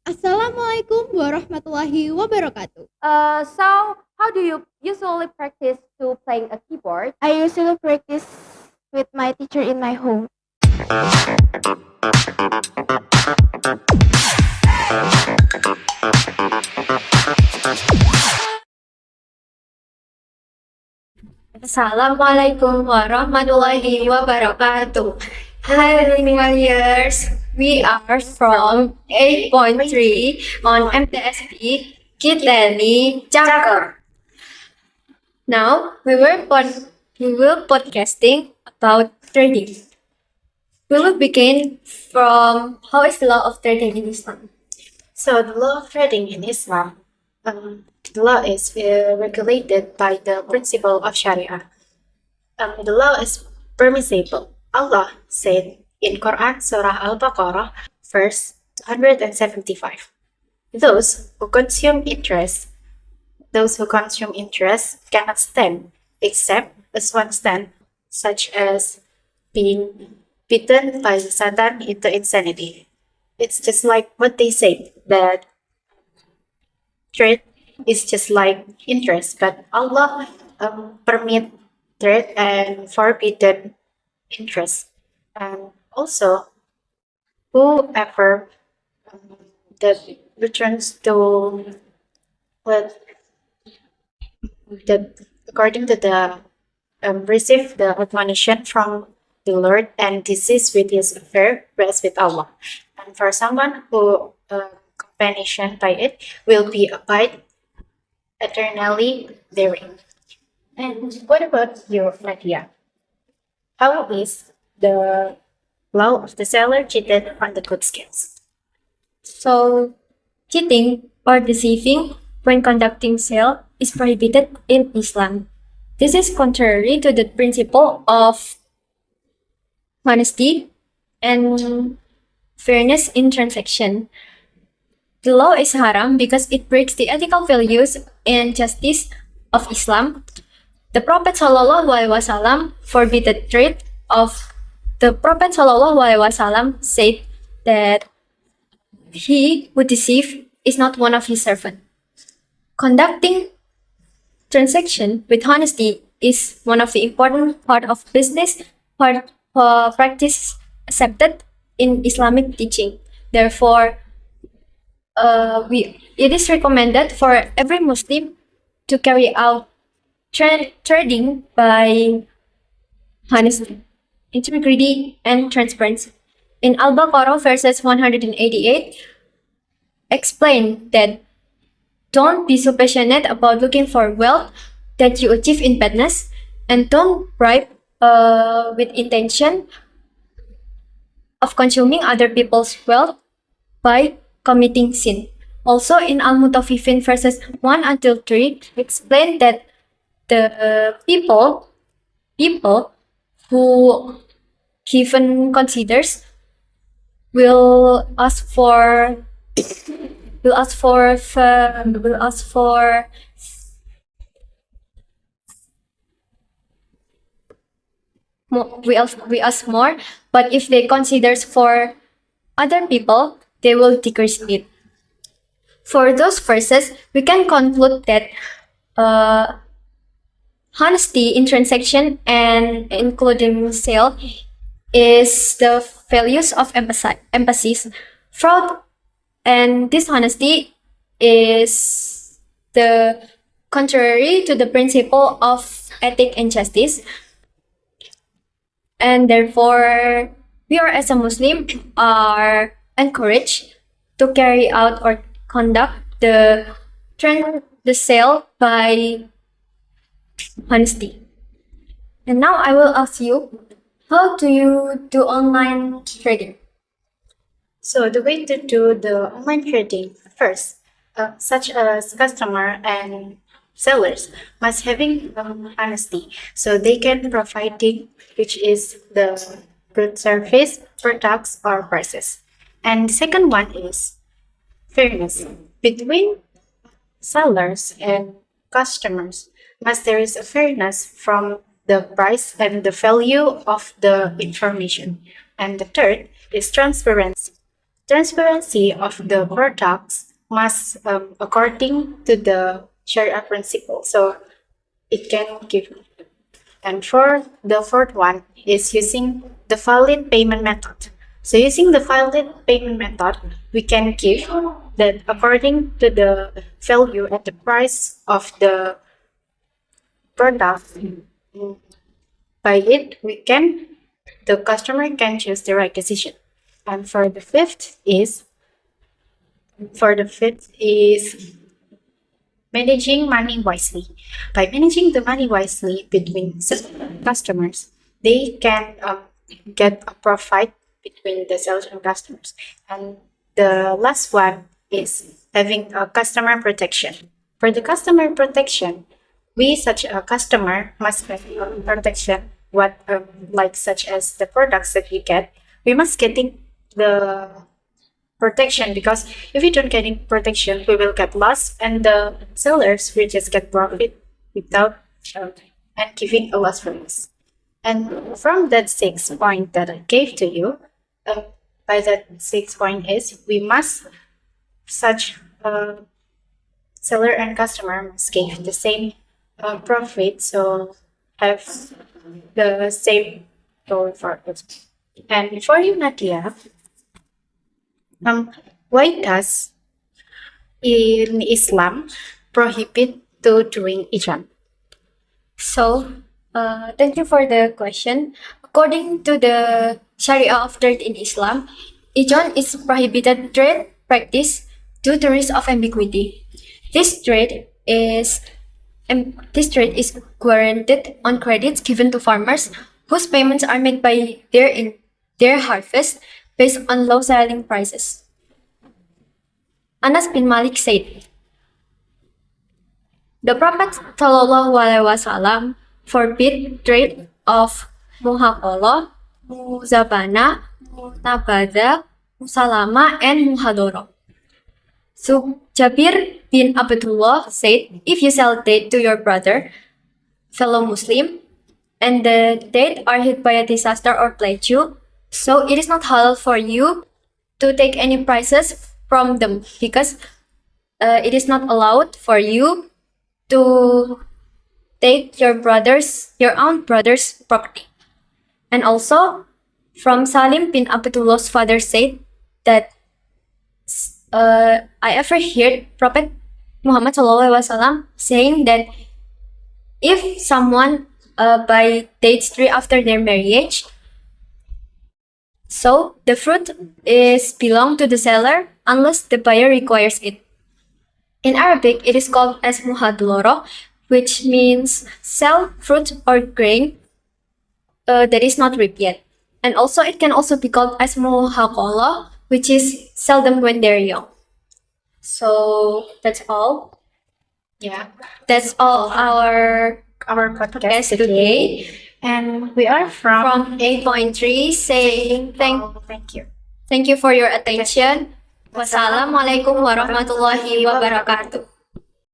Assalamualaikum warahmatullahi wabarakatuh. So how do you usually practice to playing a keyboard? I usually practice with my teacher in my home. Assalamualaikum warahmatullahi wabarakatuh. Hi, years. We are from 8.3 on MTsB Kitani Chakar. Now we will podcasting about trading. We will begin from how is the law of trading in Islam. So the law of trading in Islam, the law is regulated by the principle of Sharia. The law is permissible. Allah said in Quran Surah Al-Baqarah, verse 275. Those who consume interest cannot stand except as one stand, such as being beaten by Satan into insanity. It's just like what they say that trade is just like interest, but Allah permit trade and forbidden interest. And also, whoever that returns to what that according to the receive the admonition from the Lord, and this is with his affair rest with Allah. And for someone who companioned by it will be abide eternally therein. And what about you, Nadia? How is the law of the seller cheated on the good skills? So, cheating or deceiving when conducting sale is prohibited in Islam. This is contrary to the principle of honesty and fairness in transaction. The law is haram because it breaks the ethical values and justice of Islam. The Prophet ﷺ forbid the trade of the Prophet ﷺ said that he who deceive is not one of his servants. Conducting transaction with honesty is one of the important part of business practice accepted in Islamic teaching. Therefore, it is recommended for every Muslim to carry out trading by honesty, integrity, and transparency. In Al-Baqarah verses 188, explain that don't be so passionate about looking for wealth that you achieve in badness, and don't bribe with intention of consuming other people's wealth by committing sin. Also in Al-Mutaffifin verses 1 until 3, explain that the people who given considers will ask for will ask for we ask more, but if they considers for other people, they will decrease it. For those verses, we can conclude that honesty in transaction and including sale is the values of emphasis. Fraud and dishonesty is the contrary to the principle of ethic and justice. And therefore, we are as a Muslim are encouraged to carry out or conduct the sale by honesty. And now I will ask you, how do you do online trading? So the way to do the online trading first, such as customer and sellers must having honesty, so they can providing which is the good service, products or prices. And the second one is fairness between sellers and customers. Must there is a fairness from the price and the value of the information. And the third is transparency. transparency of the products must according to the Sharia principle. So it can give. And for the fourth one is using the valid payment method. So using the valid payment method, we can give that according to the value at the price of the product. By it, the customer can choose the right decision. And for the fifth is managing money wisely. By managing the money wisely between customers, they can get a profit between the sellers and customers. And the last one is having a customer protection. For the customer protection, we such a customer must have protection. Such as the products that we get, we must getting the protection, because if we don't getting protection, we will get lost, and the sellers will just get profit without and giving a loss from us. And from that 6 point that I gave to you, by that 6 point is we must such seller and customer must give the same profit, so have the same goal for it. And for you, Nadia, why does in Islam prohibit to doing ijab? So, thank you for the question. According to the Sharia of trade in Islam, ijon is prohibited trade practice due to risk of ambiguity. This trade is guaranteed on credits given to farmers whose payments are made by their harvest based on low selling prices. Anas bin Malik said, "The Prophet ﷺ forbid trade of muhaqala, muzabana, mutabada, musalama, and muhadoro." So Jabir bin Abdullah said, "If you sell date to your brother, fellow Muslim, and the date are hit by a disaster or plague you, so it is not halal for you to take any prices from them, because it is not allowed for you to take your own brother's property." And also, from Salim bin Abdullah's father said that I ever heard Prophet Muhammad SAW saying that if someone buy dates 3 after their marriage, so the fruit is belong to the seller unless the buyer requires it. In Arabic, it is called as muhadloro, which means sell fruit or grain that is not ripe yet. And also, it can also be called as muhaqala, which is sell them when they're young. So that's all. Yeah, That's all our podcast guest today. and we are from 8.3 saying thank you. thank you for your attention. Wassalamualaikum warahmatullahi wabarakatuh.